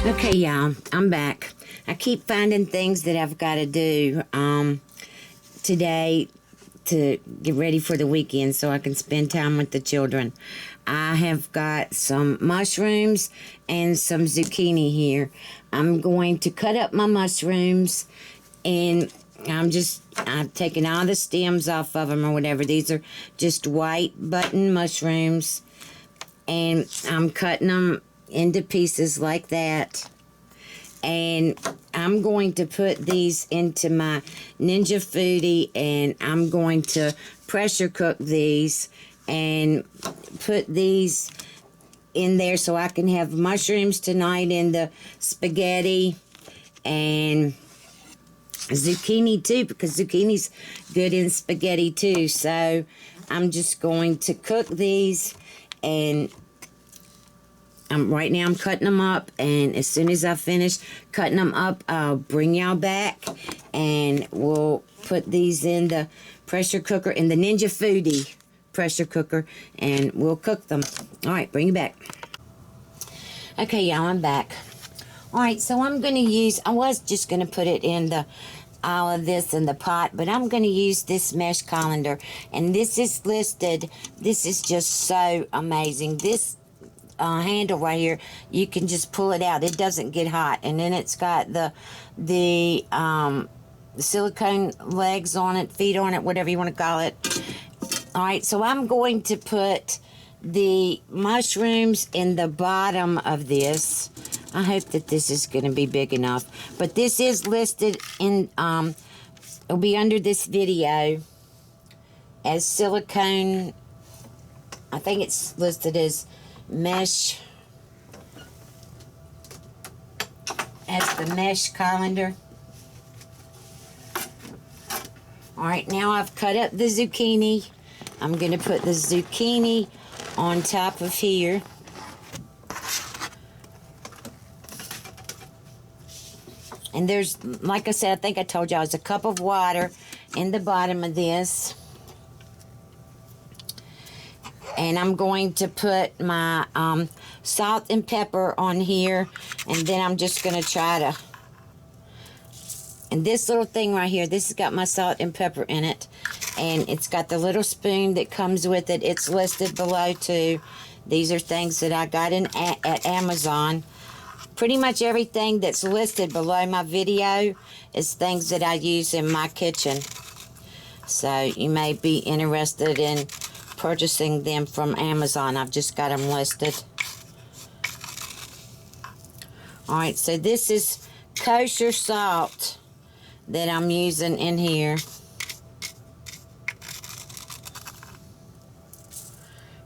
Okay, y'all, I'm back. I keep finding things that I've got to do today to get ready for the weekend so I can spend time with the children. I have got some mushrooms and some zucchini here. I'm going to cut up my mushrooms, and I'm taking all the stems off of them or whatever. These are just white button mushrooms, and I'm cutting them into pieces like that. And I'm going to put these into my Ninja Foodi, and I'm going to pressure cook these and put these in there so I can have mushrooms tonight in the spaghetti, and zucchini too, because zucchini's good in spaghetti too. So I'm just going to cook these, and right now I'm cutting them up, and as soon as I finish cutting them up, I'll bring y'all back, and we'll put these in the pressure cooker, in the Ninja Foodi pressure cooker, and we'll cook them. All right, bring you back. Okay, y'all, I'm back. All right, so I'm going to use, I was just going to put it in all of this in the pot, but I'm going to use this mesh colander, and this is listed. This is just so amazing. This handle right here, you can just pull it out. It doesn't get hot, and then it's got the silicone legs on it, feet on it, whatever you want to call it. All right, so I'm going to put the mushrooms in the bottom of this. I hope that this is going to be big enough, but this is listed in it'll be under this video as silicone. I think it's listed as mesh, as the mesh colander. All right, now I've cut up the zucchini. I'm going to put the zucchini on top of here. And there's, like I said, I think I told y'all, there's a cup of water in the bottom of this. And I'm going to put my salt and pepper on here. And then I'm just going to try to... And this little thing right here, this has got my salt and pepper in it. And it's got the little spoon that comes with it. It's listed below too. These are things that I got at Amazon. Pretty much everything that's listed below my video is things that I use in my kitchen. So you may be interested in purchasing them from Amazon. I've just got them listed. Alright, so this is kosher salt that I'm using in here.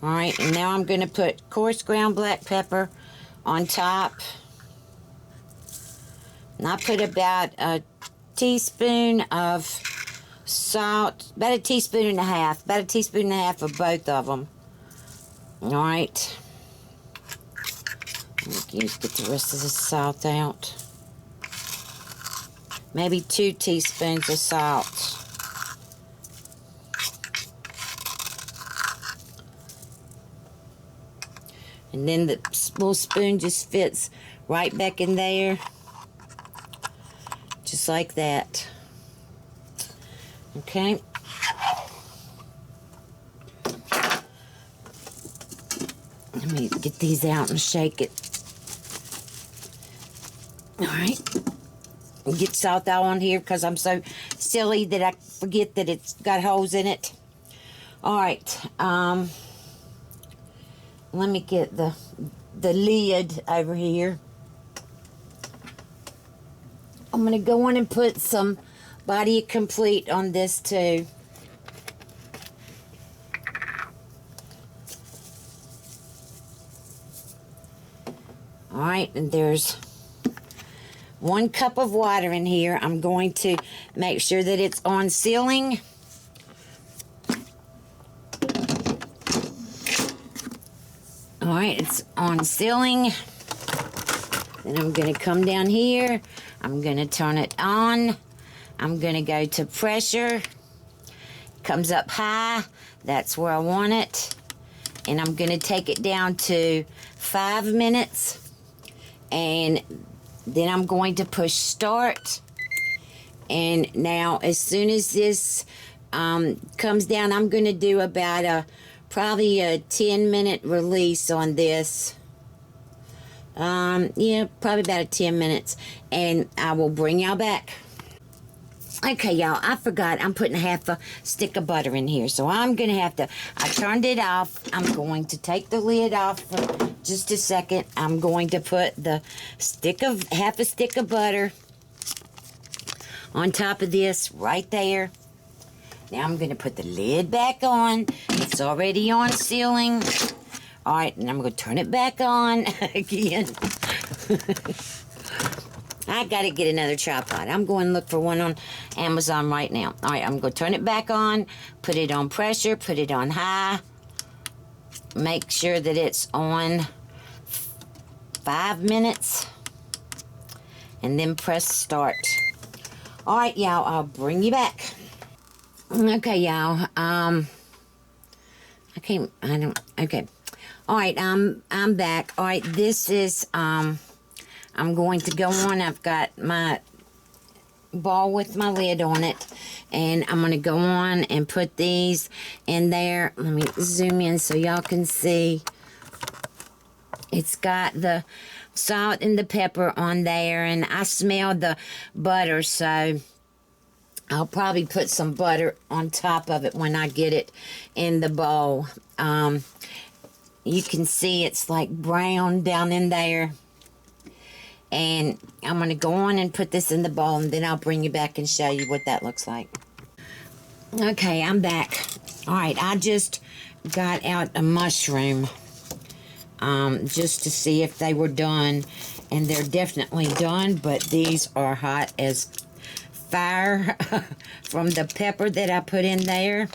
Alright, and now I'm going to put coarse ground black pepper on top. And I put about a teaspoon of salt, about a teaspoon and a half of both of them. Alright. Let's get the rest of the salt out. Maybe 2 teaspoons of salt. And then the little spoon just fits right back in there. Just like that. Okay. Let me get these out and shake it. Alright. Get salt out on here because I'm so silly that I forget that it's got holes in it. Alright. Let me get the lid over here. I'm going to go on and put some Body Complete on this too. Alright, and there's 1 cup of water in here. I'm going to make sure that it's on sealing. Alright, it's on sealing. Then I'm going to come down here. I'm going to turn it on. I'm going to go to pressure. Comes up high. That's where I want it. And I'm going to take it down to 5 minutes. And then I'm going to push start. And now as soon as this comes down, I'm going to do about probably a 10-minute release on this. Yeah, probably about 10 minutes. And I will bring y'all back. Okay, y'all, I forgot I'm putting half a stick of butter in here. So I'm going to have to, I turned it off. I'm going to take the lid off for just a second. I'm going to put the half a stick of butter on top of this right there. Now I'm going to put the lid back on. It's already on sealing. All right, and I'm going to turn it back on again. I got to get another tripod. I'm going to look for one on Amazon right now. All right, I'm going to turn it back on, put it on pressure, put it on high. Make sure that it's on 5 minutes. And then press start. All right, y'all, I'll bring you back. Okay, y'all. Okay. All right, I'm back. All right, this is, I'm going to go on. I've got my ball with my lid on it. And I'm going to go on and put these in there. Let me zoom in so y'all can see. It's got the salt and the pepper on there. And I smell the butter, so I'll probably put some butter on top of it when I get it in the bowl. You can see it's like brown down in there. And I'm going to go on and put this in the bowl, and then I'll bring you back and show you what that looks like. Okay, I'm back. All right, I just got out a mushroom just to see if they were done. And they're definitely done, but these are hot as fire from the pepper that I put in there.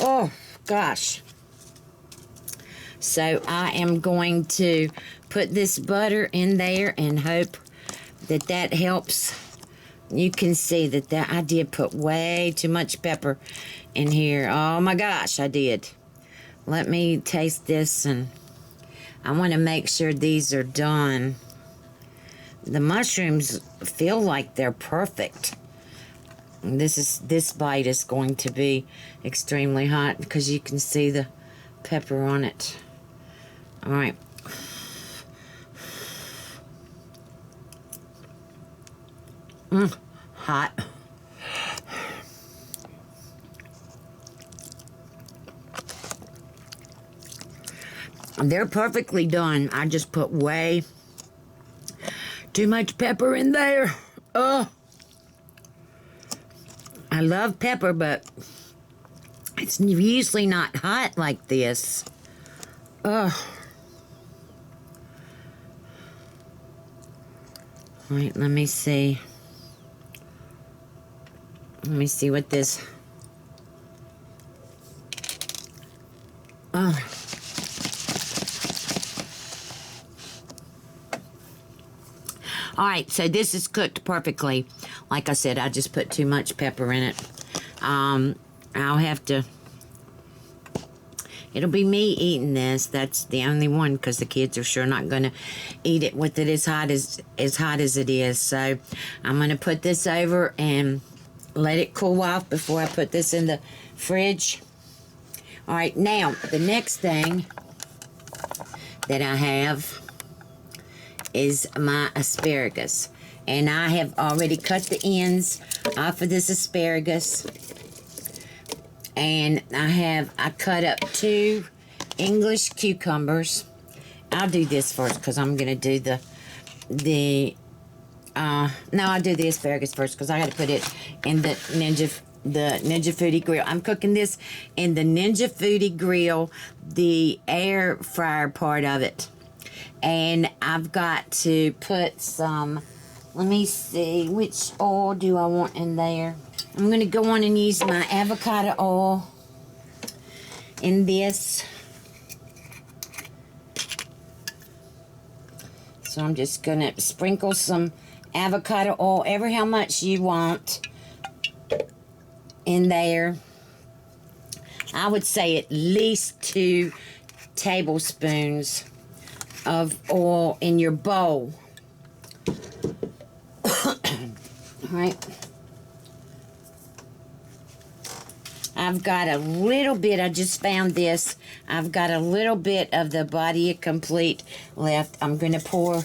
Oh, gosh. So I am going to put this butter in there and hope that that helps. You can see that I did put way too much pepper in here. Oh my gosh, I did. Let me taste this, and I want to make sure these are done. The mushrooms feel like they're perfect. This bite is going to be extremely hot because you can see the pepper on it. All right. Hot. They're perfectly done. I just put way too much pepper in there. Oh. I love pepper, but it's usually not hot like this. Oh. All right, let me see. Let me see what this... Oh. All right, so this is cooked perfectly. Like I said, I just put too much pepper in it. I'll have to... It'll be me eating this. That's the only one, because the kids are sure not going to eat it with it as hot as it is. So I'm going to put this over and let it cool off before I put this in the fridge. All right, now the next thing that I have is my asparagus. And I have already cut the ends off of this asparagus. And I cut up 2 English cucumbers. I'll do this first because I'm going to do no, I'll do the asparagus first because I got to put it in the Ninja Foodi grill. I'm cooking this in the Ninja Foodi grill, the air fryer part of it. And I've got to put some, let me see, which oil do I want in there? I'm going to go on and use my avocado oil in this. So I'm just going to sprinkle some avocado oil, ever how much you want in there. I would say at least 2 tablespoons of oil in your bowl. All right. I've got a little bit, I just found this. I've got a little bit of the Body Complete left. I'm going to pour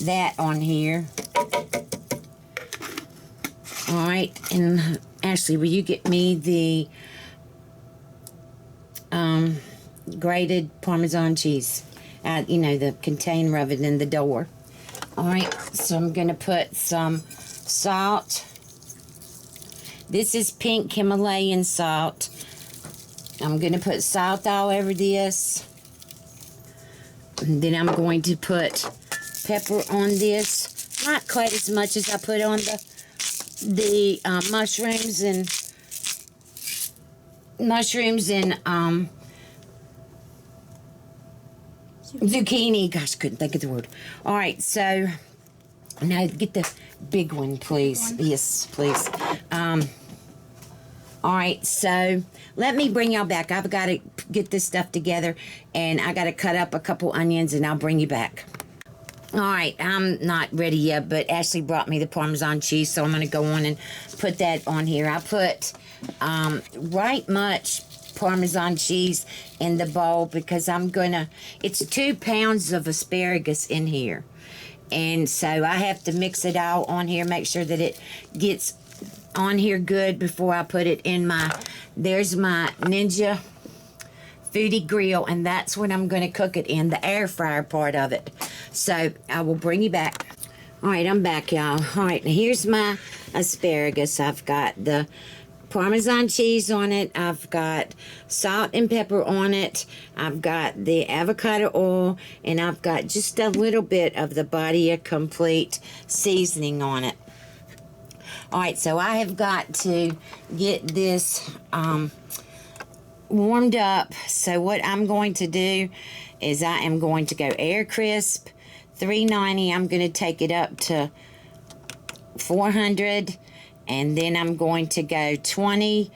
that on here. All right, and Ashley, will you get me the grated Parmesan cheese? You know, the container of it in the door. All right, so I'm going to put some salt. This is pink Himalayan salt. I'm going to put salt all over this. And then I'm going to put pepper on this. Not quite as much as I put on the mushrooms and zucchini. Gosh, couldn't think of the word. All right, so now get the big one, please. Big one? Yes, please. All right, so let me bring y'all back. I've got to get this stuff together, and I got to cut up a couple onions, and I'll bring you back. All right, I'm not ready yet, but Ashley brought me the Parmesan cheese, so I'm going to go on and put that on here. I put right much Parmesan cheese in the bowl because I'm going to, it's 2 pounds of asparagus in here. And so I have to mix it all on here, make sure that it gets on here good before I put it in my, there's my Ninja Foodi grill, and that's when I'm going to cook it in, the air fryer part of it. So I will bring you back. All right, I'm back, y'all. All right, here's my asparagus. I've got the Parmesan cheese on it. I've got salt and pepper on it. I've got the avocado oil, and I've got just a little bit of the Body Complete seasoning on it. All right, so I have got to get this warmed up. So what I'm going to do is I am going to go air crisp 390. I'm going to take it up to 400, and then I'm going to go 20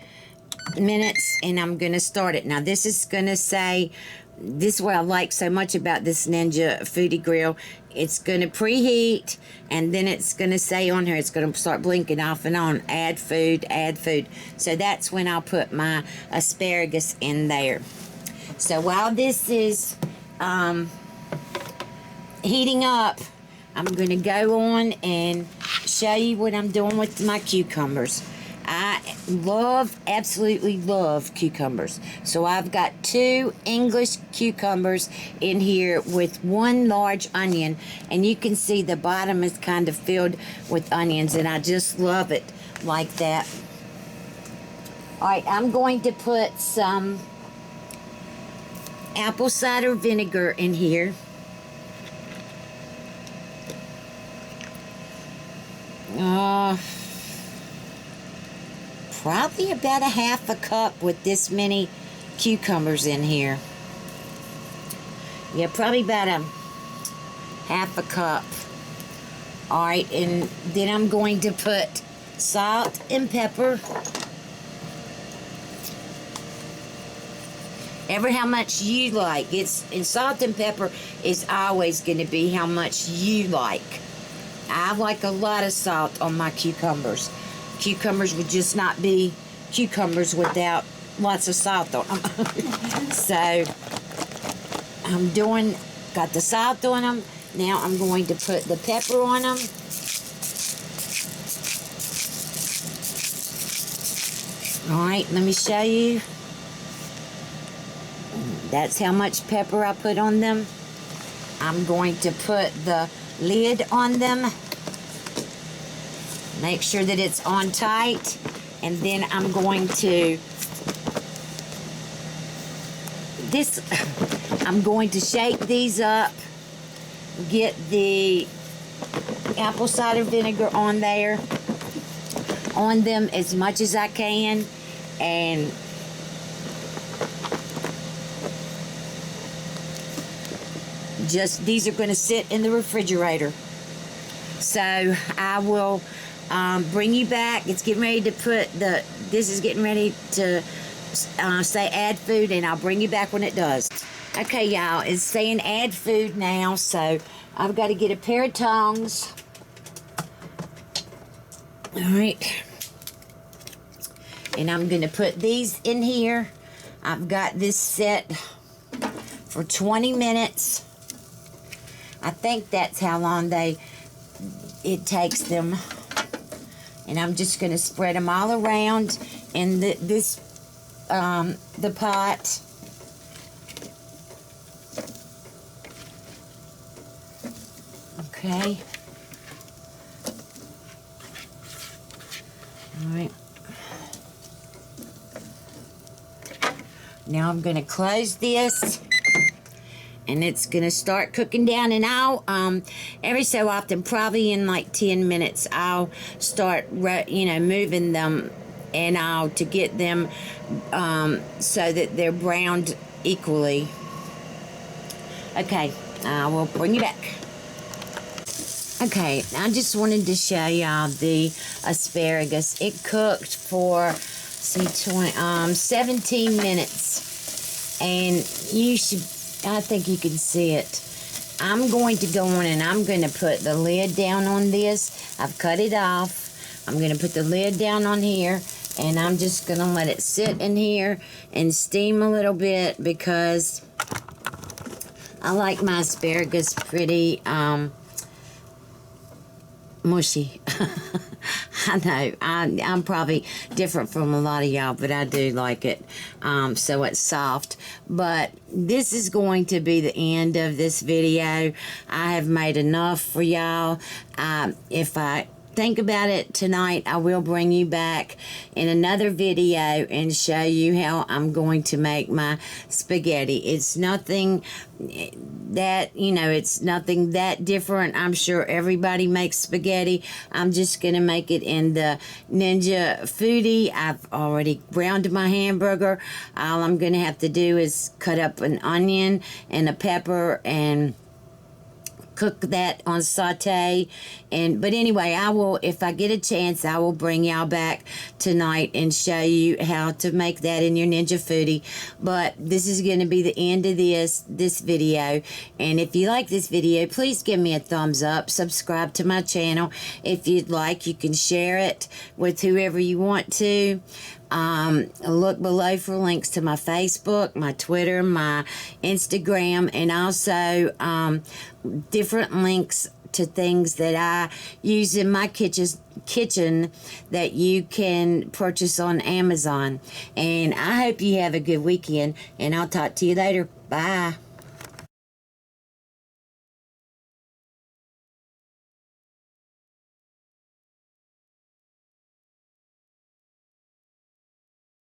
minutes, and I'm going to start it. Now this is going to say, this is what I like so much about this Ninja Foodi grill. It's going to preheat, and then it's going to say on here, it's going to start blinking off and on, add food, add food. So that's when I'll put my asparagus in there. So while this is heating up, I'm going to go on and show you what I'm doing with my cucumbers. I absolutely love cucumbers. So I've got 2 English cucumbers in here with 1 large onion. And you can see the bottom is kind of filled with onions. And I just love it like that. All right, I'm going to put some apple cider vinegar in here. Probably about a half a cup with this many cucumbers in here. Yeah, probably about a half a cup. All right, and then I'm going to put salt and pepper. Ever how much you like. And salt and pepper is always going to be how much you like. I like a lot of salt on my cucumbers. Cucumbers would just not be cucumbers without lots of salt on them. So I'm got the salt on them. Now I'm going to put the pepper on them. All right, let me show you. That's how much pepper I put on them. I'm going to put the lid on them. Make sure that it's on tight, and then I'm going to shake these up, get the apple cider vinegar on them as much as I can, and these are going to sit in the refrigerator. So I will bring you back. It's getting ready to this is getting ready to say add food, and I'll bring you back when it does. Okay, y'all, it's saying add food now, so I've got to get a pair of tongs. All right. And I'm going to put these in here. I've got this set for 20 minutes. I think that's how long it takes them. And I'm just going to spread them all around in the pot. Okay. All right. Now I'm going to close this, and it's going to start cooking down, and I'll every so often, probably in like 10 minutes, I'll start moving them, and to get them so that they're browned equally. Okay, I will bring you back. Okay, I just wanted to show y'all the asparagus. It cooked for 17 minutes, and I think you can see it. I'm going to go on and I'm going to put the lid down on this. I've cut it off. I'm going to put the lid down on here, and I'm just going to let it sit in here and steam a little bit, because I like my asparagus pretty mushy. I know I'm probably different from a lot of y'all, but I do like it so it's soft. But this is going to be the end of this video. I have made enough for y'all. If I think about it tonight, I will bring you back in another video and show you how I'm going to make my spaghetti. It's nothing that, it's nothing that different. I'm sure everybody makes spaghetti. I'm just going to make it in the Ninja Foodi. I've already browned my hamburger. All I'm going to have to do is cut up an onion and a pepper and cook that on saute. But anyway, I will, if I get a chance, I will bring y'all back tonight and show you how to make that in your Ninja Foodi. But this is going to be the end of this video. And if you like this video, please give me a thumbs up. Subscribe to my channel. If you'd like, you can share it with whoever you want to. Look below for links to my Facebook, my Twitter, my Instagram, and also different links to things that I use in my kitchen that you can purchase on Amazon. And I hope you have a good weekend, and I'll talk to you later. Bye.